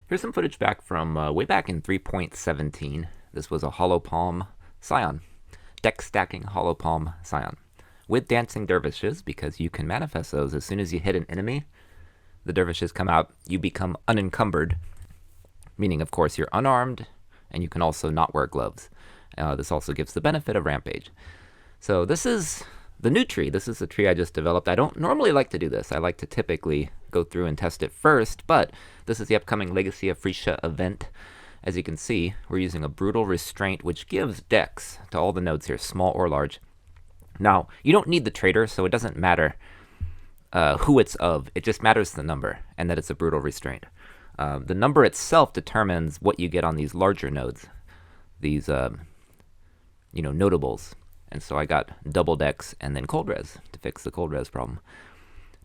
Here's some footage back from way back in 3.17. This was a Hollow Palm Scion. Deck stacking Hollow Palm Scion. With Dancing Dervishes, because you can manifest those as soon as you hit an enemy. The dervishes come out, you become unencumbered, meaning, of course, you're unarmed, and you can also not wear gloves. This also gives the benefit of Rampage. So this is the new tree. This is the tree I just developed. I don't normally like to do this. I like to typically go through and test it first, but this is the upcoming Legacy of Phrecia event. As you can see, we're using a Brutal Restraint, which gives dex to all the nodes here, small or large. Now, you don't need the trader, so it doesn't matter who it's of. It just matters the number, and that it's a Brutal Restraint. The number itself determines what you get on these larger nodes, these notables. And so I got double dex and then cold res to fix the cold res problem.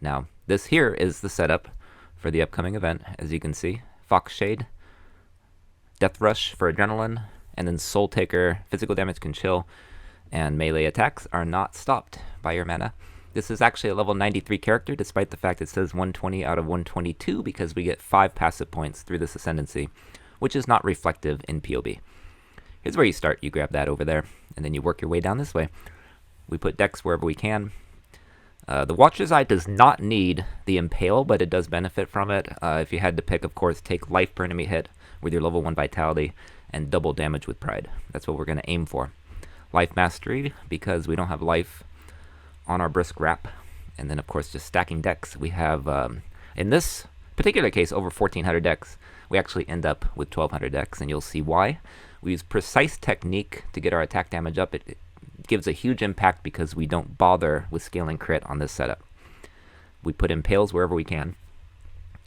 Now, this here is the setup for the upcoming event, as you can see. Fox Shade, Death Rush for Adrenaline, and then Soul Taker. Physical damage can chill, and melee attacks are not stopped by your mana. This is actually a level 93 character, despite the fact it says 120 out of 122, because we get 5 passive points through this ascendancy, which is not reflective in POE. Here's where you start. You grab that over there, and then you work your way down this way. We put dex wherever we can. The Watcher's Eye does not need the Impale, but it does benefit from it. If you had to pick, of course, take life per enemy hit with your level 1 Vitality, and double damage with Pride. That's what we're going to aim for. Life Mastery, because we don't have life on our Brisk Wrap. And then, of course, just stacking dex. We have, in this particular case, over 1,400 dex. We actually end up with 1,200 dex, and you'll see why. We use Precise Technique to get our attack damage up. It gives a huge impact because we don't bother with scaling crit on this setup. We put Impales wherever we can.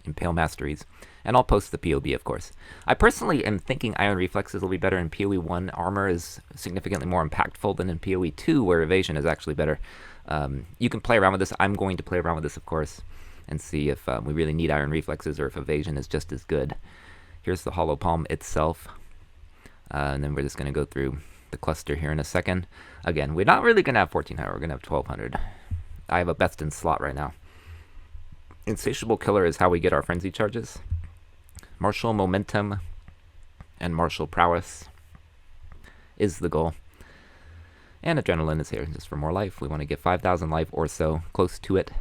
Impale Masteries. And I'll post the POB, of course. I personally am thinking Iron Reflexes will be better in PoE 1. Armor is significantly more impactful than in PoE 2, where Evasion is actually better. You can play around with this. I'm going to play around with this, of course, and see if we really need Iron Reflexes or if Evasion is just as good. Here's the Hollow Palm itself. And then we're just going to go through the cluster here in a second. Again, we're not really going to have 1,400. We're going to have 1,200. I have a best in slot right now. Insatiable Killer is how we get our frenzy charges. Martial Momentum and Martial Prowess is the goal. And Adrenaline is here just for more life. We want to get 5,000 life or so, close to it.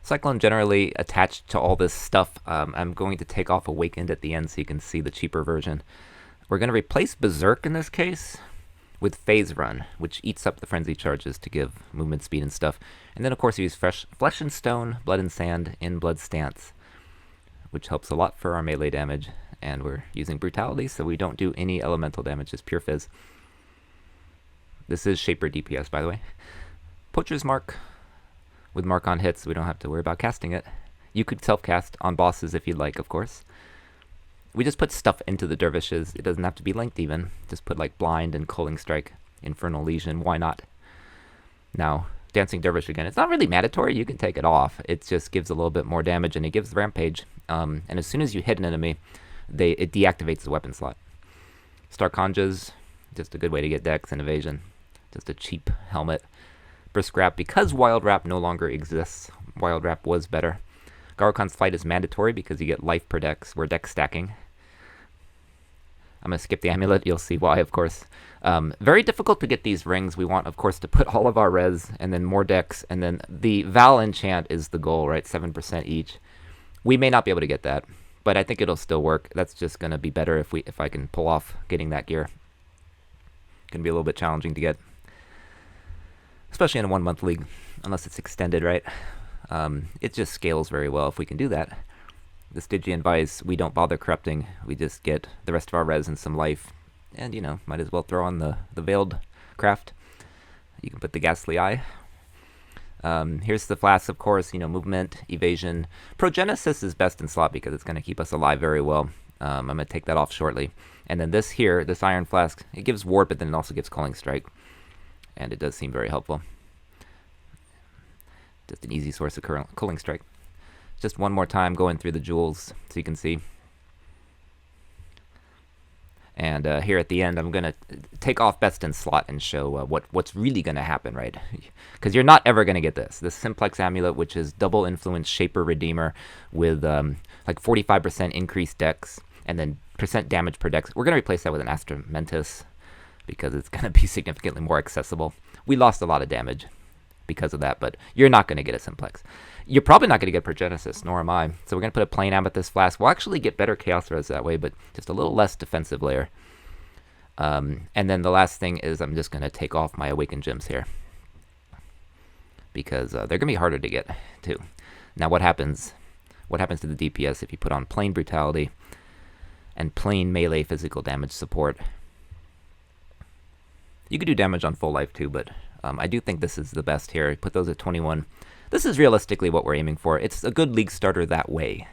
Cyclone generally attached to all this stuff. I'm going to take off Awakened at the end so you can see the cheaper version. We're going to replace Berserk in this case with Phase Run, which eats up the frenzy charges to give movement speed and stuff. And then, of course, we use Flesh and Stone, Blood and Sand in Blood Stance, which helps a lot for our melee damage. And we're using Brutality, so we don't do any elemental damage, just pure Fizz. This is Shaper DPS, by the way. Poacher's Mark. With Mark on hits, we don't have to worry about casting it. You could self-cast on bosses if you'd like, of course. We just put stuff into the dervishes. It doesn't have to be linked even. Just put like Blind and Culling Strike, Infernal Legion. Why not? Now, Dancing Dervish again. It's not really mandatory. You can take it off. It just gives a little bit more damage, and it gives Rampage. And as soon as you hit an enemy, it deactivates the weapon slot. Star Conjas, just a good way to get dex and evasion. Just a cheap helmet. Brisk Wrap, because Wild Wrap no longer exists. Wild Wrap was better. Garokon's Flight is mandatory because you get life per dex. We're dex stacking. I'm going to skip the amulet. You'll see why, of course. Very difficult to get these rings. We want, of course, to put all of our res and then more dex. And then the Val enchant is the goal, right? 7% each. We may not be able to get that, but I think it'll still work. That's just going to be better if I can pull off getting that gear. Going to be a little bit challenging to get. Especially in a 1-month league, unless it's extended, right? It just scales very well if we can do that. The Stygian Vice, we don't bother corrupting. We just get the rest of our res and some life. And, might as well throw on the Veiled Craft. You can put the Ghastly Eye. Here's the Flask, of course, movement, evasion. Progenesis is best in slot because it's going to keep us alive very well. I'm going to take that off shortly. And then this here, this Iron Flask, it gives Warp, but then it also gives Culling Strike. And it does seem very helpful. Just an easy source of Culling Strike. Just one more time going through the jewels so you can see. And here at the end, I'm going to take off Best in Slot and show what's really going to happen, right? Because you're not ever going to get this. This Simplex Amulet, which is double influence Shaper Redeemer with like 45% increased dex and then percent damage per dex. We're going to replace that with an Astramentus because it's going to be significantly more accessible. We lost a lot of damage because of that, but you're not going to get a Simplex. You're probably not going to get Progenesis, nor am I. So we're going to put a plain Amethyst Flask. We'll actually get better Chaos Res that way, but just a little less defensive layer. And then the last thing is I'm just going to take off my Awakened Gems here, because they're going to be harder to get, too. Now what happens? What happens to the DPS if you put on plain Brutality and plain melee physical damage support? You could do damage on full life, too, but I do think this is the best here. Put those at 21. This is realistically what we're aiming for. It's a good League starter that way.